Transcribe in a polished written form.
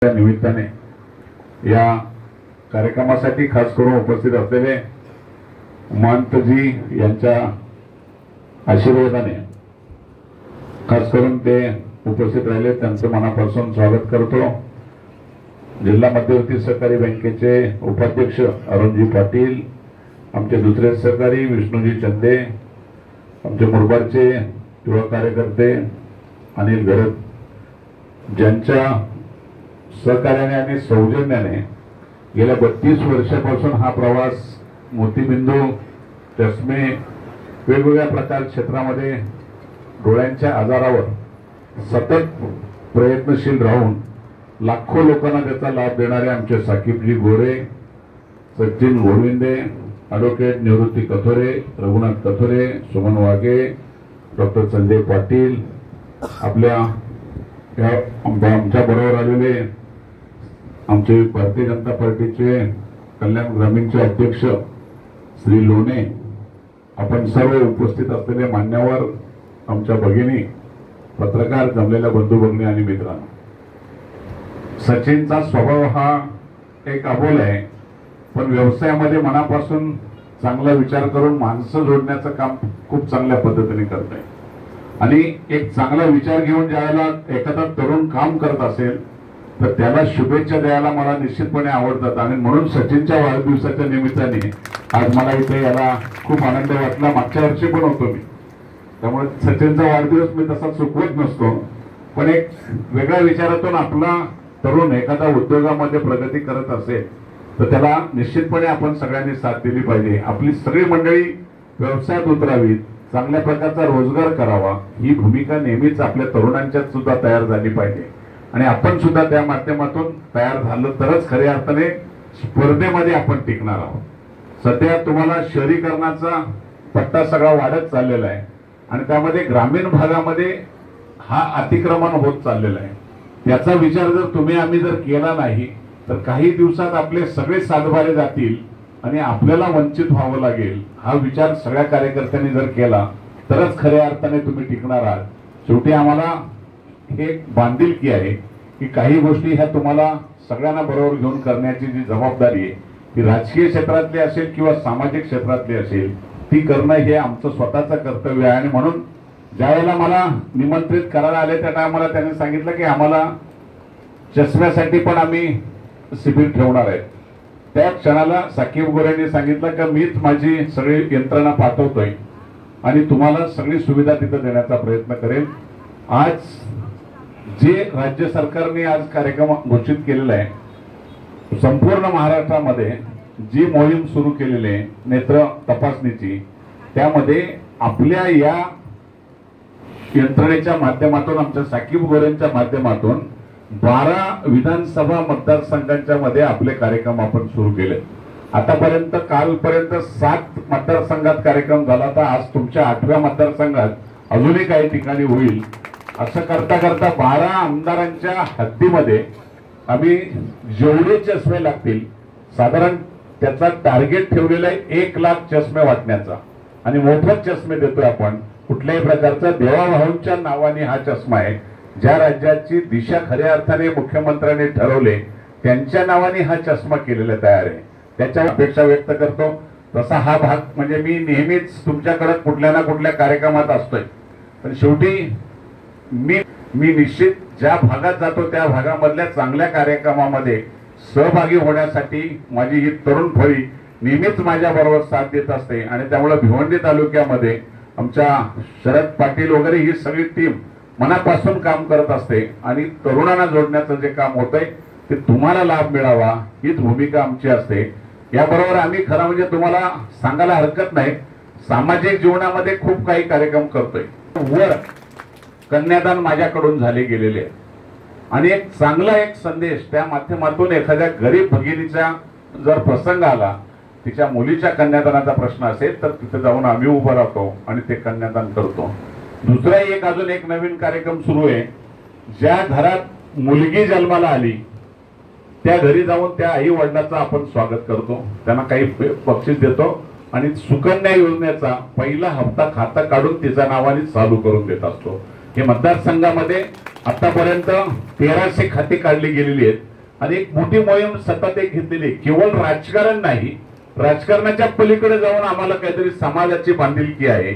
निमित्ताने या कार्यक्रमासाठी खास करून उपस्थित असलेले महंतजी यांच्या आशीर्वादाने खास करून ते उपस्थित राहिले, त्यांचं मनापासून स्वागत करतो। जिल्हा मध्यवर्ती सहकारी बँकेचे उपाध्यक्ष अरुणजी पाटील, आमचे दुसरे सहकारी विष्णुजी चंदे, आमचे मुरबाडचे युवा कार्यकर्ते अनिल गरज, ज्यांच्या सहकार्याने आणि सौजन्याने गेल्या 32 वर्षापासून हा प्रवास मोतीबिंदू चष्मे वेगवेगळ्या प्रकार क्षेत्रामध्ये डोळ्यांच्या आजारावर सतत प्रयत्नशील राहून लाखो लोकांना त्याचा लाभ देणारे आमचे साकीबजी गोरे, सचिन गोविंदे, ॲडव्होकेट निवृत्ती कथोरे, रघुनाथ कथोरे, सुमन वाघे, डॉक्टर संजय पाटील, आपल्या आमच्या बरोबर आलेले आमचे भारतीय जनता पार्टीचे कल्याण ग्रामीणचे अध्यक्ष श्री लोणे, आपण सर्व उपस्थित असलेले मान्यवर, आमच्या भगिनी, पत्रकार, जमलेल्या बंधू भगिनी आणि मित्रांनो, सचिनचा स्वभाव हा एक अबोल आहे, पण व्यवसायामध्ये मनापासून चांगला विचार करून माणसं जोडण्याचं काम खूप चांगल्या पद्धतीने करत आहे। आणि एक चांगला विचार घेऊन ज्यावेळेला एखादा तरुण काम करत असेल तर त्याला शुभेच्छा द्यायला मला निश्चितपणे आवडतात। आणि म्हणून सचिनच्या वाढदिवसाच्या निमित्ताने आज मला इथे यायला खूप आनंद वाटला। मागच्या वर्षी पण होतो मी, त्यामुळे सचिनचा वाढदिवस मी तसा चुकवत नसतो, पण एक वेगळ्या विचारातून आपला तरुण एखादा उद्योगामध्ये प्रगती करत असेल तर त्याला निश्चितपणे आपण सगळ्यांनी साथ दिली पाहिजे। आपली सगळी मंडळी व्यवसायात उतरावीत, चांगल्या प्रकारचा रोजगार करावा, ही भूमिका नेहमीच आपल्या तरुणांच्यात सुद्धा तयार झाली पाहिजे। आणि आपण सुद्धा त्या माध्यमातून तयार झालं तरच खऱ्या अर्थाने स्पर्धेमध्ये आपण टिकणार आहोत। सध्या तुम्हाला शहरीकरणाचा पट्टा सगळा वाढत चाललेला आहे आणि त्यामध्ये ग्रामीण भागामध्ये हा अतिक्रमण होत चाललेला आहे। त्याचा विचार जर तुम्ही आम्ही जर केला नाही तर काही दिवसात आपले सगळे सातबारे जातील आणि आपल्याला वंचित व्हावं लागेल। हा विचार सगळ्या कार्यकर्त्यांनी जर केला तरच खऱ्या अर्थाने तुम्ही टिकणार आहात। शेवटी आम्हाला हे बांधिलकी आहे की काही गोष्टी ह्या तुम्हाला सगळ्यांना बरोबर घेऊन करण्याची जी जबाबदारी आहे ती राजकीय क्षेत्रातली असेल किंवा सामाजिक क्षेत्रातली असेल, ती करणं हे आमचं स्वतःचं कर्तव्य आहे। आणि म्हणून ज्यावेळेला मला निमंत्रित करायला आले त्या टायमाला त्यांनी सांगितलं की आम्हाला चष्म्यासाठी पण आम्ही शिबिर ठेवणार आहे। त्या क्षणाला साकीब गोरेंनी सांगितलं की मीच माझी सगळी यंत्रणा पाठवतोय आणि तुम्हाला सगळी सुविधा तिथे देण्याचा प्रयत्न करेल। आज जे राज्य सरकारने आज कार्यक्रम घोषित केलेला आहे, संपूर्ण महाराष्ट्रामध्ये जी मोहीम सुरू केलेली आहे नेत्र तपासणीची, त्यामध्ये आपल्या या यंत्रणेच्या माध्यमातून, आमच्या साकीब गोरेंच्या माध्यमातून 12 विधानसभा मतदारसंघांच्या मध्ये आपले कार्यक्रम आपण सुरू केले। आतापर्यंत कालपर्यंत 7 मतदारसंघात कार्यक्रम झाला, तर आज तुमच्या 8व्या मतदारसंघात अजूनही काही ठिकाणी होईल। असं करता करता 12 आमदारांच्या हद्दीमध्ये आम्ही जेवढे चष्मे लागतील, साधारण त्याचा टार्गेट ठेवलेला आहे 1 लाख चष्मे वाटण्याचा, आणि मोफत चष्मे देतोय आपण। कुठल्याही प्रकारचा देवाभाऊंच्या नावाने हा चष्मा आहे। ज्या राज्याची दिशा खऱ्या अर्थाने मुख्यमंत्र्यांनी ठरवले त्यांच्या नावाने हा चष्मा केलेला तयार आहे, त्याच्यावर अपेक्षा व्यक्त करतो। तसा हा भाग म्हणजे मी नेहमीच तुमच्याकडे कुठल्या ना कुठल्या कार्यक्रमात असतोय, पण शेवटी मी निश्चित ज्या भागात जातो त्या भागामधल्या चांगल्या कार्यक्रमामध्ये सहभागी होण्यासाठी माझी ही तरुण फळी नेहमीच माझ्या बरोबर साथ देत असते। आणि त्यामुळे भिवंडी तालुक्यामध्ये आमच्या शरद पाटील वगैरे ही सगळी टीम मनापासून काम करत असते आणि तरुणांना जोडण्याचं जे काम होतंय ते तुम्हाला लाभ मिळावा हीच भूमिका आमची असते। याबरोबर आम्ही खरं म्हणजे तुम्हाला सांगायला हरकत नाही, सामाजिक जीवनामध्ये खूप काही कार्यक्रम करतोय। वर कन्यादान माझ्याकडून झाले गेलेले आणि एक चांगला एक संदेश त्या माध्यमातून एखाद्या गरीब भगिनीचा जर प्रसंग आला, तिच्या मुलीच्या कन्यादानाचा प्रश्न असेल तर तिथे जाऊन आम्ही उभं राहतो आणि ते कन्यादान करतो। दुसरा एक अजून एक नवीन कार्यक्रम सुरू आहे, ज्या घरात मुलगी जन्माला आली त्या घरी जाऊन त्या आई वडिलांचं आपण स्वागत करतो, त्यांना काही बक्षीस देतो आणि सुकन्या योजनेचा पहिला हप्ता खातं काढून तिच्या नावाने चालू करून देत असतो। हे मतदारसंघामध्ये आतापर्यंत 1300 खाती काढली गेलेली आहेत आणि एक मोठी मोहीम सतत एक घेतलेली आहे. केवळ राजकारण नाही, राजकारणाच्या पलीकडे जाऊन आम्हाला काहीतरी समाजाची बांधिलकी आहे.